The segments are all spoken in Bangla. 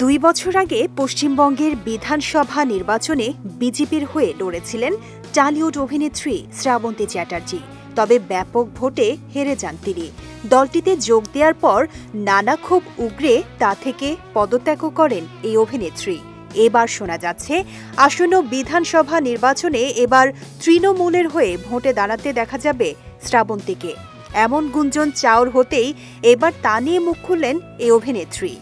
2 বছর আগে পশ্চিমবঙ্গের বিধানসভা নির্বাচনে বিজেপির হয়ে লড়েছিলেন টলিউড অভিনেত্রী শ্রাবন্তী চ্যাটার্জি। তবে ব্যাপক ভোটে হেরে যান তিনি। দলটিতে যোগ দেওয়ার পর নানা ক্ষোভ উগরে তা থেকে পদত্যাগও করেন এই অভিনেত্রী। এবার শোনা যাচ্ছে আসন্ন বিধানসভা নির্বাচনে এবার তৃণমূলের হয়ে ভোটে দাঁড়াতে দেখা যাবে শ্রাবন্তীকে। এমন গুঞ্জন চাউর হতেই এবার তা নিয়ে মুখ খুললেন এই অভিনেত্রী।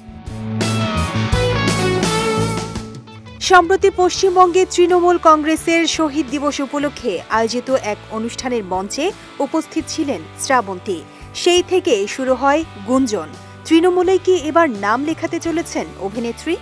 সম্প্রতি পশ্চিমবঙ্গে তৃণমূল কংগ্রেসের শহীদ দিবস উপলক্ষে আয়োজিত এক অনুষ্ঠানের মঞ্চে উপস্থিত ছিলেন শ্রাবন্তী। সেই থেকে শুরু হয় গুঞ্জন, তৃণমূলে কি এবার নাম লেখাতে চলেছেন অভিনেত্রী?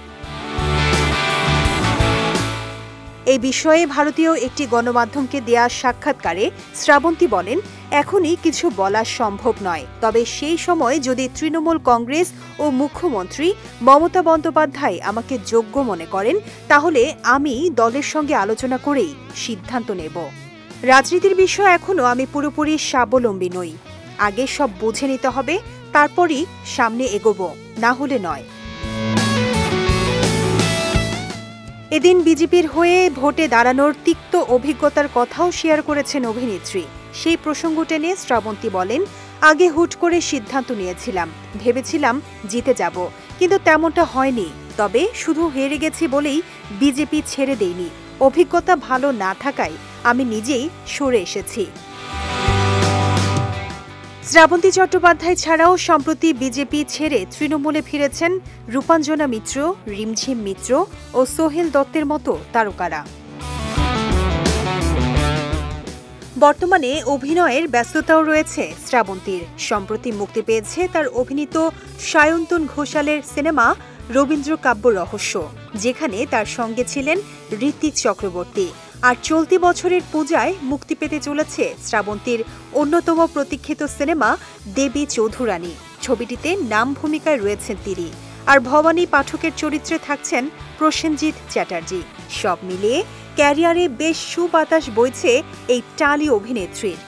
এই বিষয়ে ভারতীয় একটি গণমাধ্যমকে দেয়া সাক্ষাৎকারে শ্রাবন্তী বলেন, এখনই কিছু বলা সম্ভব নয়, তবে সেই সময় যদি তৃণমূল কংগ্রেস ও মুখ্যমন্ত্রী মমতা বন্দ্যোপাধ্যায় আমাকে যোগ্য মনে করেন তাহলে আমি দলের সঙ্গে আলোচনা করেই সিদ্ধান্ত নেব। রাজনীতির বিষয়ে এখনও আমি পুরোপুরি স্বাবলম্বী নই। আগে সব বুঝে নিতে হবে, তারপরই সামনে এগোবো, না হলে নয়। এদিন বিজেপির হয়ে ভোটে দাঁড়ানোর তিক্ত অভিজ্ঞতার কথাও শেয়ার করেছেন অভিনেত্রী। সেই প্রসঙ্গ টেনে শ্রাবন্তী বলেন, আগে হুট করে সিদ্ধান্ত নিয়েছিলাম, ভেবেছিলাম জিতে যাব, কিন্তু তেমনটা হয়নি। তবে শুধু হেরে গেছি বলেই বিজেপি ছেড়ে দেইনি। অভিজ্ঞতা ভালো না থাকায় আমি নিজেই সরে এসেছি। শ্রাবন্তী চট্টোপাধ্যায় ছাড়াও সম্প্রতি বিজেপি ছেড়ে তৃণমূলে ফিরেছেন রূপাঞ্জনা মিত্র, রিমঝিম মিত্র ও সোহেল দত্তের মতো তারকারা। বর্তমানে অভিনয়ের ব্যস্ততাও রয়েছে শ্রাবন্তীর। সম্প্রতি মুক্তি পেয়েছে তার অভিনীত সায়ন্তন ঘোষালের সিনেমা রবীন্দ্র কাব্য রহস্য, যেখানে তার সঙ্গে ছিলেন ঋত্বিক চক্রবর্তী। আর চলতি বছরের পূজায় মুক্তি পেতে চলেছে শ্রাবন্তীর অন্যতম প্রতীক্ষিত সিনেমা দেবী চৌধুরানী। ছবিটিতে নাম ভূমিকায় রয়েছেন তিনি, আর ভবানী পাঠকের চরিত্রে থাকছেন প্রসেনজিৎ চ্যাটার্জি। সব মিলিয়ে ক্যারিয়ারে বেশ সুবাতাস বইছে এই টালি অভিনেত্রীর।